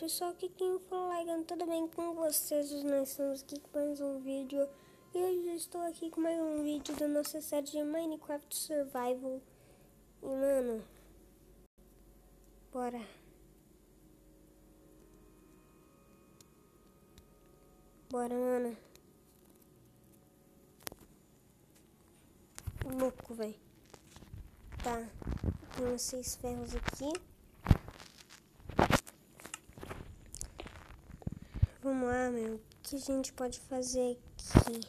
pessoal, aqui quem fala Laigan, tudo bem com vocês? Nós estamos aqui com mais um vídeo. E hoje eu estou aqui com mais um vídeo da nossa série de Minecraft Survival. E mano, bora. Bora, mano. Louco, velho. Tá, tem 6 ferros aqui. Vamos lá, meu. O que a gente pode fazer aqui?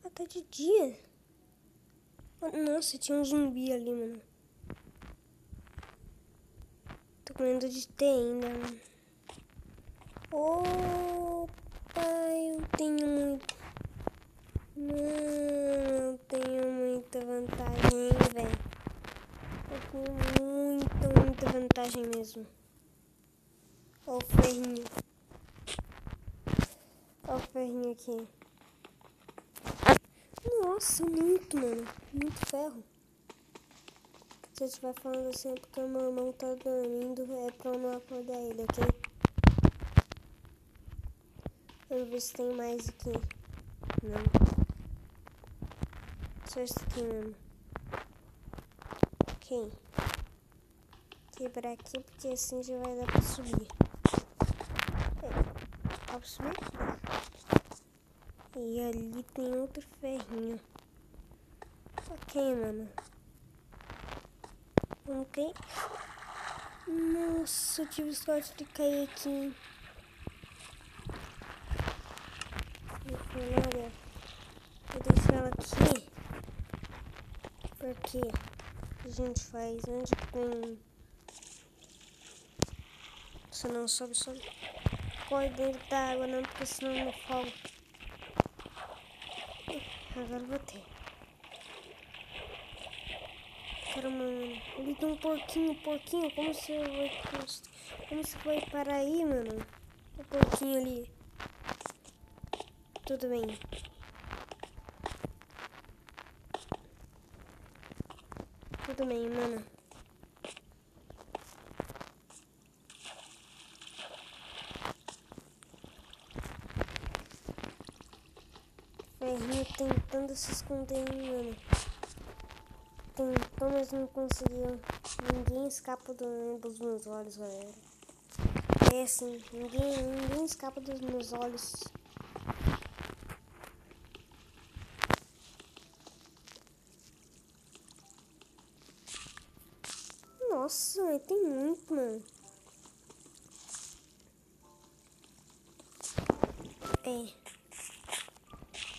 Ah, tá de dia. Nossa, tinha um zumbi ali, mano. Tô com medo de ter ainda, mano. Opa, eu tenho muito... Não, eu tenho muita vantagem, velho. Eu tenho muita vantagem mesmo. Ó o ferrinho. Ó o ferrinho aqui. Nossa, muito, mano. Muito ferro. Se eu estiver falando assim é porque o meu irmão tá dormindo. É pra eu não acordar ele, ok? Vamos ver se tem mais aqui. Não. Só isso aqui mesmo. Ok. Quebrar aqui porque assim já vai dar pra subir. Dá pra subir aqui. E ali tem outro ferrinho. Ok, mano. Vamos cair. Nossa, eu tive sorte de cair aqui. Olha, vou deixar ela aqui. Porque a gente faz onde tem... Você não sobe. Corre dentro da água não, porque senão eu não falo. Agora eu vou ter. Caramba, mano. Ali tem um porquinho. Como você vai parar aí, mano? O porquinho ali. Tudo bem. Tudo bem, mano. Ferrinho tentando se esconder, mano. Tentou, mas não conseguiu. Ninguém escapa dos meus olhos, galera. É assim, ninguém escapa dos meus olhos. Nossa, tem muito, mano. É.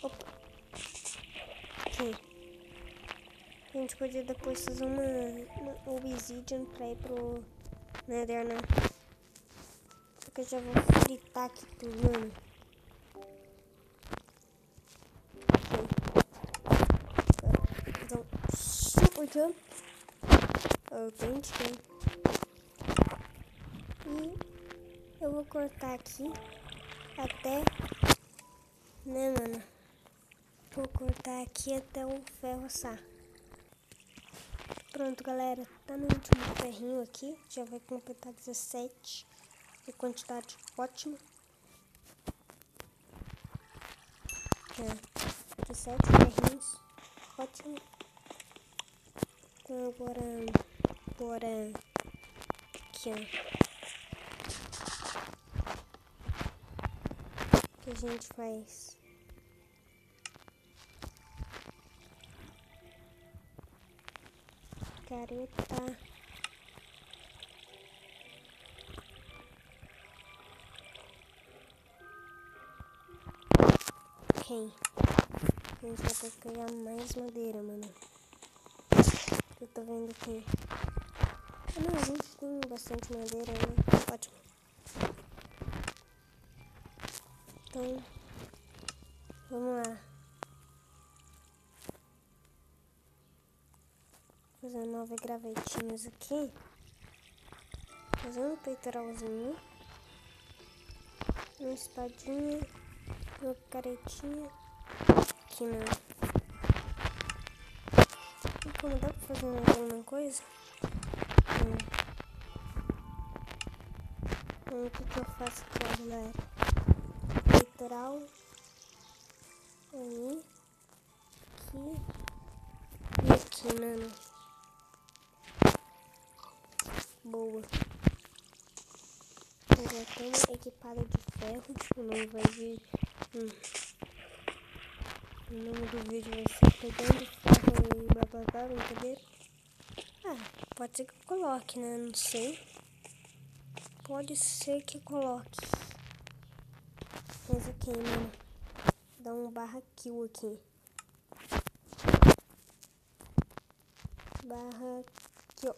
Opa. Aqui. A gente podia depois fazer uma obsidian pra ir pro Nether, né? Porque eu já vou fritar aqui tudo, mano. Então, super jump. Autêntico. E eu vou cortar aqui até, né, mano? Vou cortar aqui até o ferro assar. Pronto, galera. Tá no último ferrinho aqui. Já vai completar 17. De quantidade ótima. 17 ferrinhos. Ótimo. Então agora... Bora... Aqui, ó. O que a gente faz? Careta. Ok. A gente vai ter que pegar mais madeira, mano. Eu tô vendo aqui. Ah, não, a gente tem bastante madeira, né? Ótimo. Então, vamos lá. Fazer 9 gravetinhos aqui. Fazer um peitoralzinho. Uma espadinha. Uma caretinha. Aqui não. E como dá pra fazer mais alguma coisa? Então o que eu faço aqui, galera? Literal. Aí. Aqui. E aqui, mano. Boa. Eu já tenho equipado de ferro. O nome vai vir. O nome do vídeo vai ser pegando ferro e blá blá blá, brincadeira. Pode ser que eu coloque, né? Não sei. Pode ser que eu coloque. Mas ok, mano. Dá um barra kill aqui. Barra kill.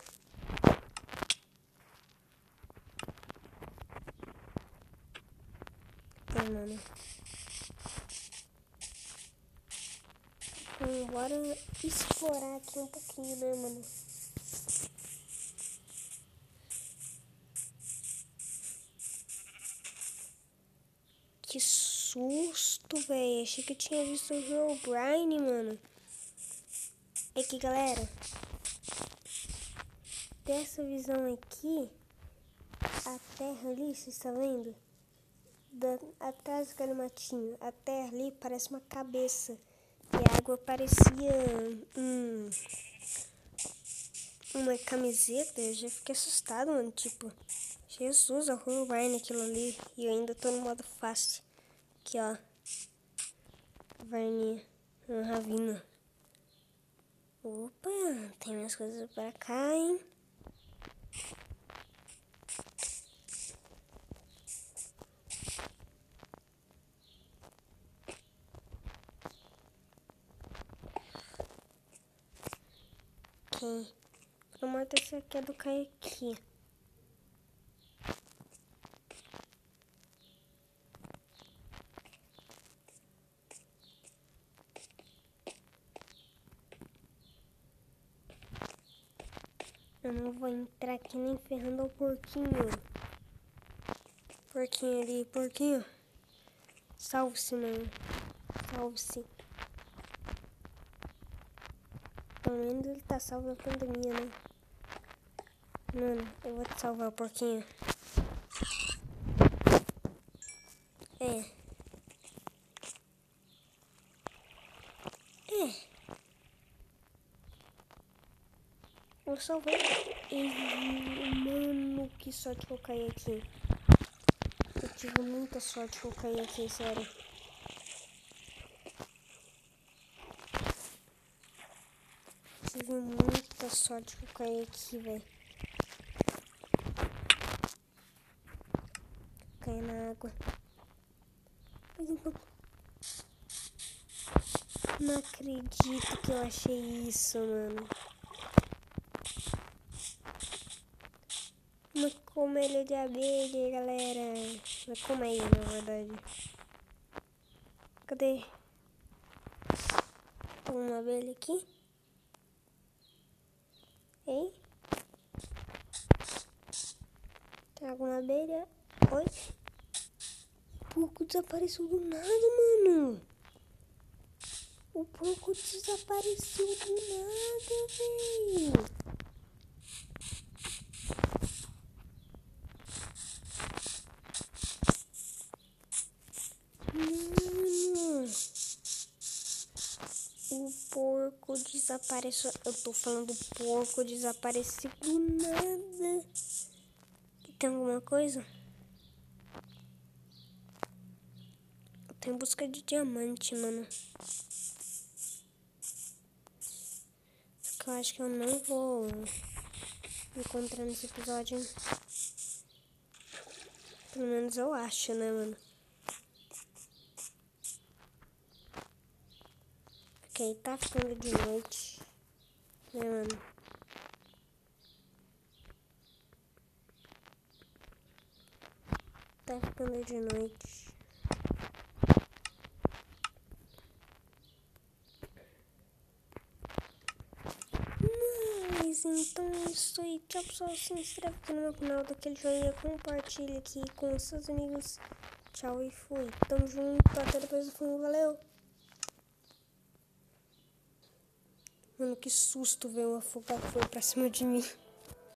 Ok, mano. Então, bora explorar aqui um pouquinho, né, mano? Que susto, velho. Achei que eu tinha visto o Herobrine, mano. É que, galera, dessa visão aqui, a terra ali, vocês estão vendo? Atrás do matinho, a terra ali parece uma cabeça. E a água parecia uma camiseta. Eu já fiquei assustado, mano. Tipo, Jesus, a Herobrine aquilo ali. E eu ainda tô no modo fácil. Aqui, ó. Varninha. Ravina. Opa, tem mais coisas pra cá, hein? Ok. Prometo esse aqui é do Kaique. Eu não vou entrar aqui nem ferrando o porquinho. Porquinho ali, porquinho. Salve-se, mano. Salve-se. Pelo menos ele tá salvo na pandemia, né? Mano, eu vou te salvar, porquinho. Eu salvei ele. Mano, que sorte que eu caí aqui. Eu tive muita sorte que eu caí aqui, sério. Tive muita sorte que eu caí aqui, velho. Caí na água. Não acredito que eu achei isso, mano. Uma colmeia de abelha, galera. Uma colmeia, na verdade. Cadê? Tem uma abelha aqui? Hein? Tem alguma abelha? Oi? O porco desapareceu do nada, mano. O porco desapareceu do nada, velho. Mano. O porco desapareceu. Eu tô falando do porco desapareceu do nada. Tem alguma coisa? Eu tô em busca de diamante, mano. Só que eu acho que eu não vou encontrar nesse episódio. Pelo menos eu acho, né, mano? Ok, tá ficando de noite. Né, mano? Tá ficando de noite. Mas então é isso aí. Tchau, pessoal. Se inscreve aqui no meu canal, daquele joinha, compartilha aqui com os seus amigos. Tchau e fui. Tamo junto. Até depois do fundo. Valeu. Mano, que susto ver uma fuga que foi pra cima de mim.